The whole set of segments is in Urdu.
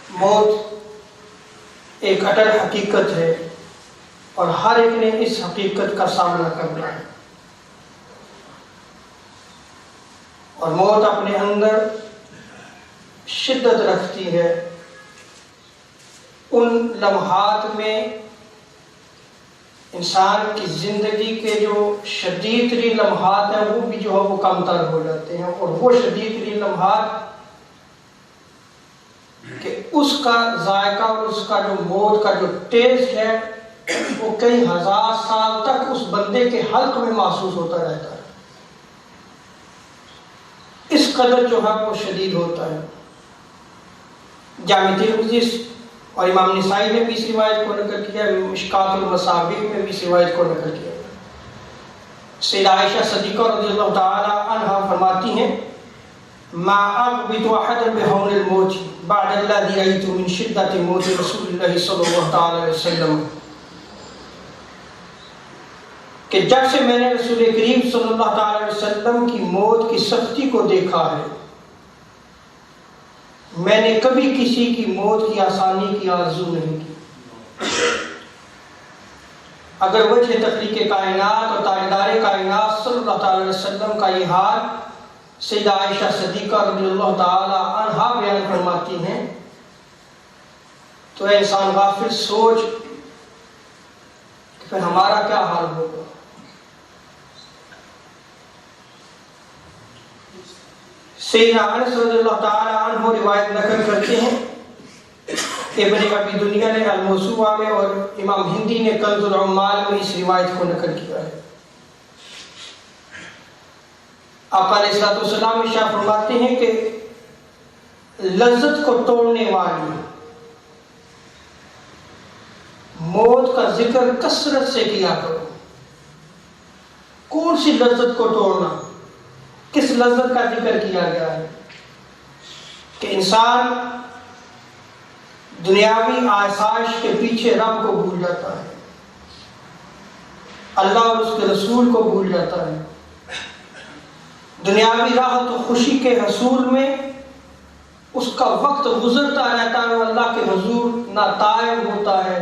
موت ایک اٹل حقیقت ہے اور ہر ایک نے اس حقیقت کا سامنا کرنا ہے، اور موت اپنے اندر شدت رکھتی ہے۔ ان لمحات میں انسان کی زندگی کے جو شدید ترین لمحات ہیں وہ بھی جو ہے وہ کم تر ہو جاتے ہیں، اور وہ شدید ترین لمحات کہ اس کا ذائقہ اور اس کا جو موت کا جو ٹیسٹ ہے وہ کئی ہزار سال تک اس بندے کے حلق میں محسوس ہوتا رہتا ہے، اس قدر جو ہے وہ شدید ہوتا ہے۔ جامع ترمذی اور امام نسائی نے بھی اس روایت کو نقل کیا، مشکات المصابیح میں بھی اس روایت کو نقل کیا۔ سیدہ عائشہ صدیقہ رضی اللہ تعالی عنہا فرماتی ہیں، ما اغبط احدا بهول الموت بعد الذي رأيت من شدة موت رسول اللہ صلی اللہ تعالی علیہ وسلم، کہ جب سے میں نے رسول کریم صلی اللہ تعالی علیہ وسلم کی موت کی سختی کو دیکھا ہے، میں نے کبھی کسی کی موت کی آسانی کی آرزو نہیں کی۔ اگر وجہ تخلیق کائنات اور تاجدار کائنات صلی اللہ تعالی علیہ وسلم کا یہ حال سیدہ عائشہ صدیقہ رضی اللہ تعالی عنہا بیان فرماتی ہیں، تو اے انسان غافل سوچ کہ پھر ہمارا کیا حال ہوگا۔ سیدنا انس رضی اللہ تعالی عنہ روایت نقل کرتے ہیں، ابن ابی دنیا نے الموسوعہ میں اور امام ہندی نے کنز العمال میں اس روایت کو نقل کیا ہے۔ آقا علیہ الصلوۃ والسلام ارشاد فرماتے ہیں کہ لذت کو توڑنے والی موت کا ذکر کثرت سے کیا کرو۔ کون سی لذت کو توڑنا؟ کس لذت کا ذکر کیا گیا ہے؟ کہ انسان دنیاوی آسائش کے پیچھے رب کو بھول جاتا ہے، اللہ اور اس کے رسول کو بھول جاتا ہے، دنیاوی راحت و خوشی کے حصول میں اس کا وقت گزرتا رہتا ہے، وہ اللہ کے حضور نہ تائب ہوتا ہے،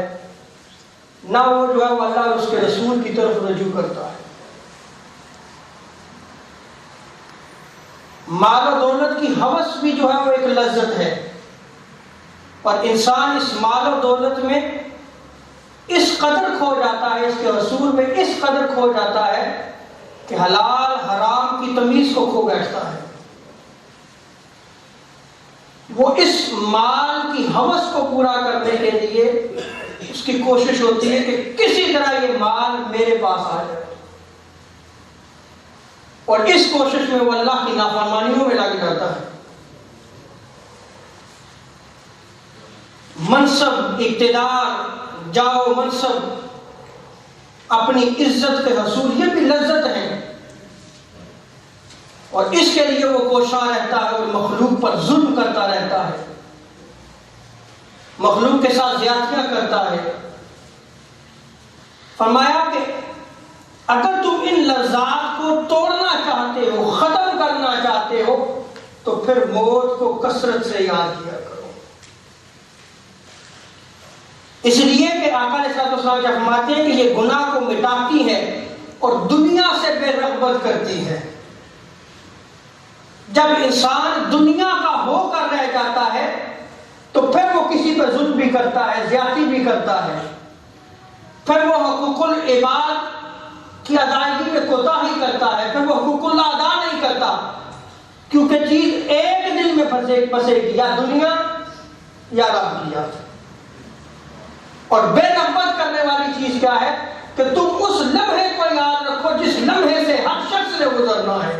نہ وہ جو ہے وہ اللہ اور اس کے رسول کی طرف رجوع کرتا ہے۔ مال و دولت کی ہوس بھی جو ہے وہ ایک لذت ہے، اور انسان اس مال و دولت میں اس قدر کھو جاتا ہے، اس کے حصول میں اس قدر کھو جاتا ہے کہ حلال حرام کی تمیز کو کھو بیٹھتا ہے۔ وہ اس مال کی ہوس کو پورا کرنے کے لیے اس کی کوشش ہوتی ہے کہ کسی طرح یہ مال میرے پاس آ جائے، اور اس کوشش میں وہ اللہ کی نافرمانیوں میں لگ جاتا ہے۔ منصب، اقتدار، جاؤ منصب، اپنی عزت کے حصول، یہ بھی لذت ہے، اور اس کے لیے وہ کوشاں رہتا ہے اور مخلوق پر ظلم کرتا رہتا ہے، مخلوق کے ساتھ زیادتیاں کرتا ہے۔ فرمایا کہ اگر تم ان لذات کو توڑنا چاہتے ہو، ختم کرنا چاہتے ہو، تو پھر موت کو کثرت سے یاد کیا کرو۔ اس لیے کہ آقا علیہ الصلوۃ والسلام فرماتے ہیں کہ یہ گناہ کو مٹاتی ہے اور دنیا سے بے رغبت کرتی ہے۔ جب انسان دنیا کا ہو کر رہ جاتا ہے تو پھر وہ کسی پر ظلم بھی کرتا ہے، زیادتی بھی کرتا ہے، پھر وہ حقوق العباد کی ادائیگی میں کوتاہی کرتا ہے، پھر وہ حقوق اللہ ادا نہیں کرتا، کیونکہ چیز ایک دل میں پھنسے گی، یا دنیا یا رب کی یاد۔ اور بے رغبت کرنے والی چیز کیا ہے کہ تم اس لمحے کو یاد رکھو جس لمحے سے ہر شخص نے گزرنا ہے۔